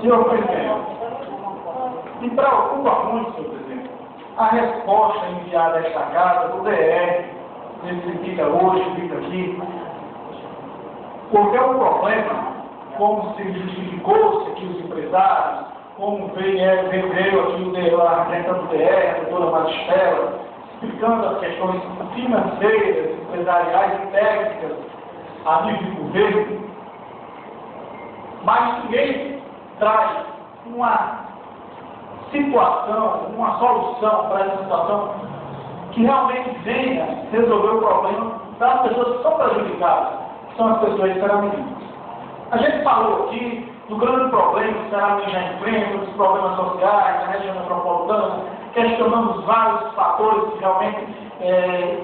Senhor presidente, me preocupa muito, senhor presidente, a resposta enviada a esta casa do DR, nesse fica hoje, fica aqui, porque é um problema, como se justificou-se aqui os empresários, como veio aqui a representante do DR, a doutora Maristela, explicando as questões financeiras, empresariais e técnicas a nível de governo, mas ninguém traz uma situação, uma solução para essa situação que realmente venha resolver o problema das pessoas que são prejudicadas, que são as pessoas de Seraminho. A gente falou aqui do grande problema que Seraminho já enfrenta, dos problemas sociais na região metropolitana, questionamos vários fatores que realmente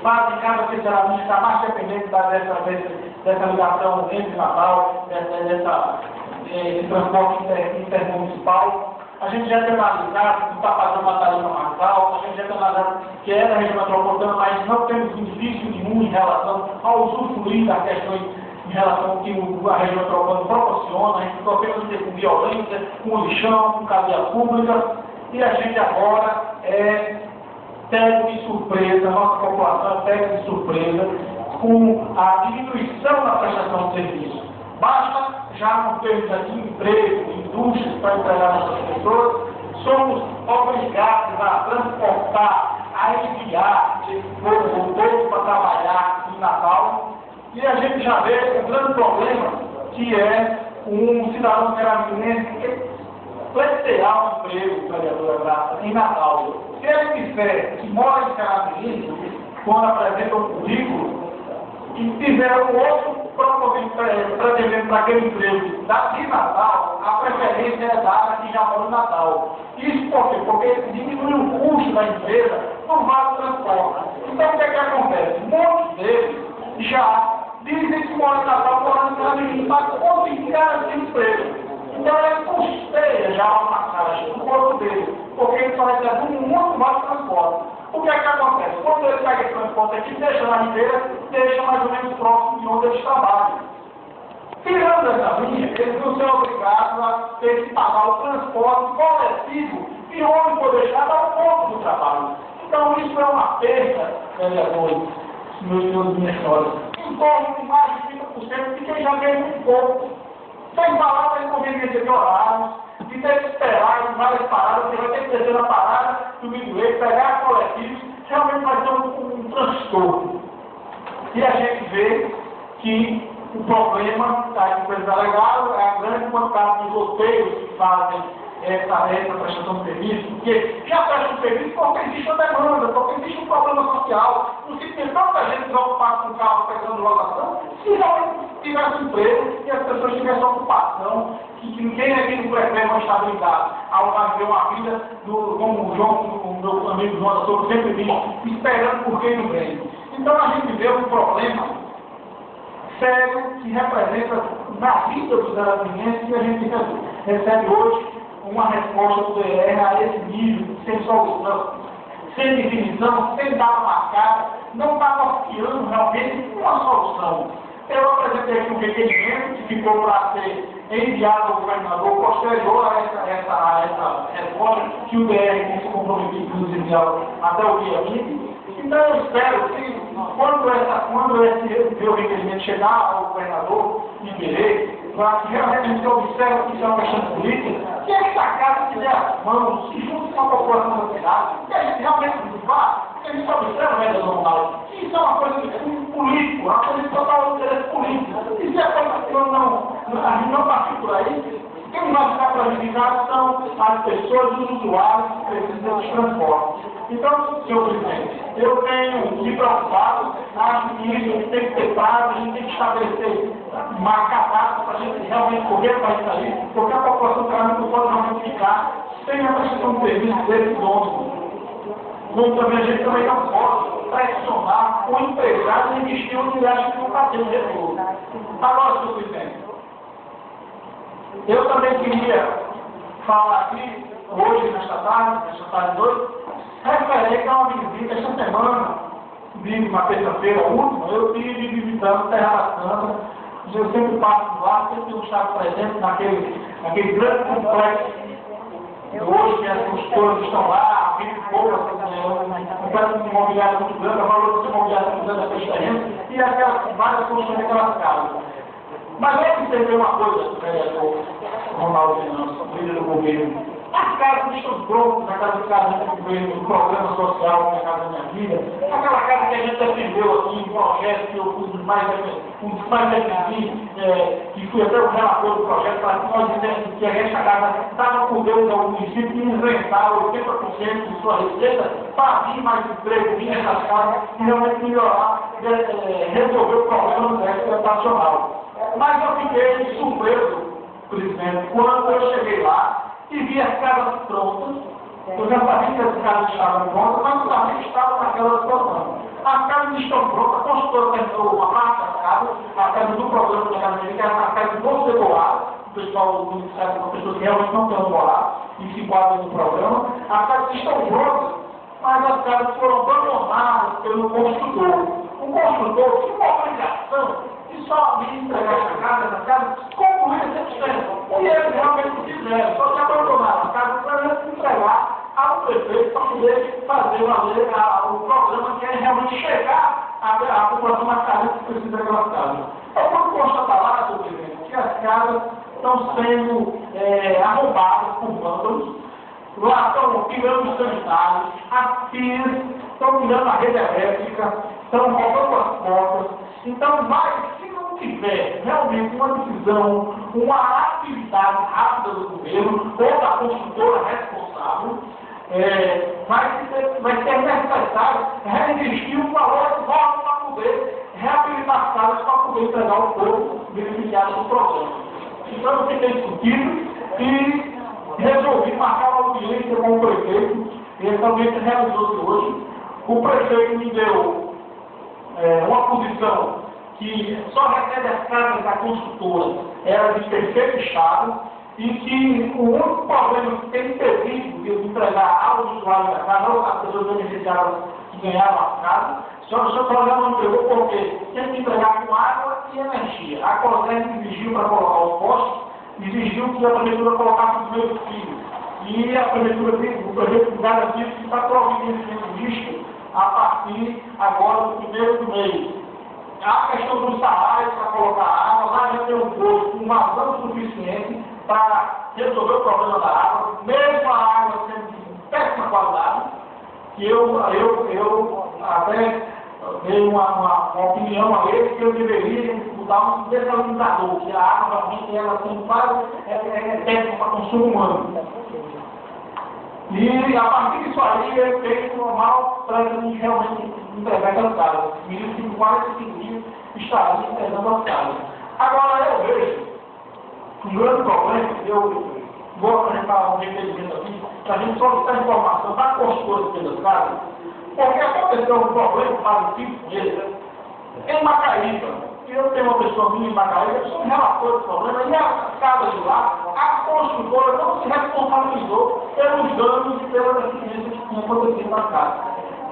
fazem cada vez Seraminho estar mais dependente dessa ligação entre Natal, desse transporte intermunicipal. A gente já tem analisado que está fazendo uma tarifa mais alta, a gente já tem analisado que é da região metropolitana, mas não temos benefício nenhum em relação ao usufruir das questões em relação ao que a região metropolitana proporciona. A gente ficou apenas com violência, com lixão, com cadeia pública, e a gente agora pega de surpresa, a nossa população pega de surpresa com a diminuição na prestação de serviço. Basta já não termos aqui emprego, indústrias para empregar nossas pessoas, somos obrigados a transportar, a enviar esse povo todo para trabalhar em Natal, e a gente já vê um grande problema, que é um cidadão seraminense pleitear um emprego, vereadora Graça, em Natal. Se ele disser que mora em Seraminho, quando apresenta um currículo, e tiver um outro pretendendo para aquele emprego de Natal, a preferência é dada a quem já mora no Natal. Isso por quê? Porque diminui o custo da empresa no vale transporte. Então o que é que acontece? Muitos deles já dizem que moram em Natal, moram em Seraminho, mas conseguem garantir emprego. Então ele custeia já uma caixa no corpo dele, porque ele só recebe muito mais transporte. O que é que acontece? Quando ele pega esse transporte aqui, deixa na ribeira, deixa mais ou menos próximo de onde eles trabalham. Tirando essa linha, eles vão ser obrigados a ter que pagar o transporte coletivo de onde for deixado ao ponto do trabalho. Então isso é uma perda, vereadores, meus senhores, em torno de mais de 30% de quem já ganha muito pouco. Sem falar da inconveniência de horários, de ter que esperar em várias paradas, você vai ter que descer na parada, subir do leito, pegar coletivos, realmente vai ser um transtorno. E a gente vê que o problema da empresa legal é a grande quantidade de roteiros que fazem essa prestação de serviço, porque já presta um serviço porque existe uma demanda, porque existe um problema social. Não se tem tanta gente desocupada com o carro pegando locação, se realmente tivesse emprego e as pessoas tivessem ocupação, que ninguém aqui não prefere uma estabilidade, ao viver uma vida, como o João, o meu amigo João da Souza sempre diz, esperando por quem não vem. Então a gente vê um problema sério que representa na vida dos seraminenses, e a gente recebe hoje uma resposta do DR a esse nível, sem solução, sem definição, sem data marcada, não está confiando realmente uma solução. Eu apresentei aqui um requerimento que ficou para ser enviado ao governador posterior a essa resposta que o DR tem se comprometido, inclusive, até o dia 20. Então eu espero que, quando esse meu requerimento chegar ao governador Iberê, para que realmente se observe que isso é uma questão política, que essa casa tiver as mãos, que junto com a população da cidade, que a gente realmente vá, que a gente observa a média normal, que isso é uma coisa de político, uma coisa de total interesse político. E se a gente não partir por aí, quem vai ficar prejudicado são as pessoas, os usuários que precisam de transporte. Então, senhor presidente, eu tenho me preocupado, acho que isso tem que ter prazo, a gente tem que estabelecer marcar datas para a gente realmente correr para isso aí, porque a população também não pode realmente ficar sem a prestação de serviço desses ônibus. Como também a gente também não pode pressionar o empresário a investir onde ele acha que não está tendo retorno. Agora, senhor presidente, eu também queria falar aqui, hoje, nesta tarde 2, referente a uma visita esta semana, na terça-feira última, eu estive visitando Terra da Santa. Eu sempre passo lá, sempre tenho estado presente aquele grande complexo. Hoje, que as construtoras estão lá, 20 poucas, um pedaço imobiliário muito grande, a valorização imobiliária muito grande daqueles terrenos, e aquelas várias construções daquelas casas. Mas eu observei uma coisa, vereador Ronaldo Fernandes, líder do governo. As casas estão prontas, a casa de casamento do governo, do programa social Minha Casa Minha Vida, aquela casa que a gente defendeu aqui, um projeto que eu fui um dos mais defendidos, que fui até o relator do projeto, para que nós dissemos que essa casa estava por Deus ao município e inventar 80% de sua receita para vir mais emprego, vir nessas casas e realmente melhorar, resolver o problema do déficit habitacional. Mas eu fiquei surpreso, presidente, quando eu cheguei lá e vi as casas prontas. Eu já sabia que as casas estavam prontas, mas não sabia que estavam naquela situação. As casas estão prontas, a construtora terminou uma parte das casas, a casa do programa da Casa Minha Vida, que era a casa do Cebolado, o pessoal do Ministério são pessoas que realmente não têm bolado e se enquadram no programa. As casas estão prontas, mas as casas foram abandonadas pelo construtor. O construtor tinha uma obrigação e só me entregar essa casa, concluir esse tempo. E eles realmente fizeram, só se abandonaram a casa para entregar ao prefeito para poder fazer o programa que é realmente chegar à população mais carente que precisa daquela casa. Eu vou constatar lá, doutor presidente, que as casas estão sendo arrombadas por vândalos, lá estão tirando os sanitários, as pias, estão tirando a rede elétrica, estão roubando as portas. Então, se não tiver realmente uma decisão, uma atividade rápida do governo ou da construtora responsável, vai ser necessário reinvestir um valor enorme para poder reabilitar as casas para poder entregar o povo beneficiado do programa. Então, eu fiquei discutido e resolvi marcar uma audiência com o prefeito, e essa audiência realizou-se hoje. O prefeito me deu uma posição que só recebe as casas da construtora, era de perfeito estado, e que o único problema que tem impedido de entregar ao usuário da casa, ou as pessoas beneficiadas que ganharam as casas, só que o seu programa não entregou porque tem que entregar com água e energia. A COSEG exigiu para colocar os postos, exigiu que a prefeitura colocasse os meus filhos. E a prefeitura, o prefeito garantiu que está providenciando isto a partir agora do primeiro do mês. A questão dos salários para colocar água, lá já tem um posto com vazão suficiente para resolver o problema da água, mesmo a água sendo de péssima qualidade, que eu até dei uma opinião a ele que eu deveria mudar um desalinizador, que a água realmente ela tem quase péssima para consumo humano. E a partir disso aí ele fez o normal para a gente realmente entregar aquelas casas. O ministro de 45 dias estaria entregando as casas. Agora eu vejo um grande problema, eu vou apresentar um requerimento aqui, para a gente solicitar informação da construtora pelas casas, porque aconteceu um problema parecido com esse em Macaíba. Eu tenho uma pessoa minha em Macaíba, eu sou um relator do problema, e a casa de lá, a construtora não se responsabilizou pelos danos e pela deficiência que tinha acontecido na casa.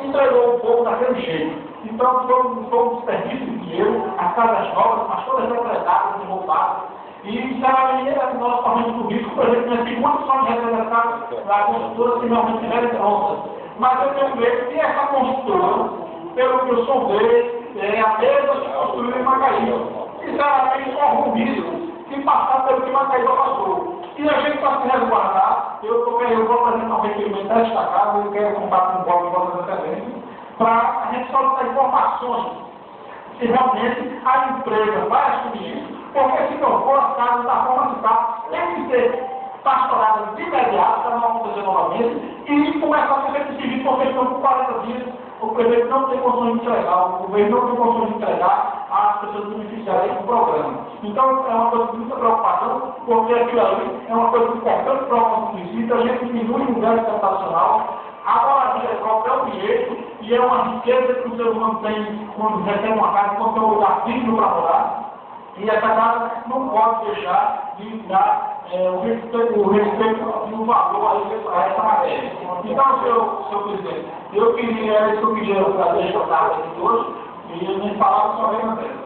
Entregou o povo daquele jeito. Então, foi um desperdício de dinheiro, as casas novas, mas todas depredadas e roubadas. E, sinceramente, nós corremos o risco, por exemplo, nós temos muitas formas de receber as casas da construtora que realmente estiverem prontas. Mas eu tenho medo que essa construtora, pelo que eu soube, a mesma que construiu em Macaíba. Sinceramente, corre um risco de passar pelo que Macaíba passou. E a gente, para se resguardar, eu vou apresentar um requerimento desta casa, eu quero combater um bloco de votos antecedentes, para a gente solicitar informações se realmente a empresa vai assumir isso, porque se não for, as casas da forma que está, tem que ser pastoradas de imediato para não acontecer novamente e começar a ser decidido, porque estão por 40 dias, o prefeito não tem condições de entregar, o governo não tem condições de entregar às pessoas beneficiárias do programa. Então, é uma coisa de muita preocupação, porque aquilo ali é uma coisa importante para o nosso município, a gente diminui o déficit habitacional, a moradia própria é um direito e é uma riqueza que o ser humano tem quando recebe uma casa, quando tem um lugar digno para morar, e essa casa não pode deixar de dar o respeito e o valor a essa matéria. Então, senhor presidente, eu queria fazer essa data aqui hoje e nem falar sobre a matéria.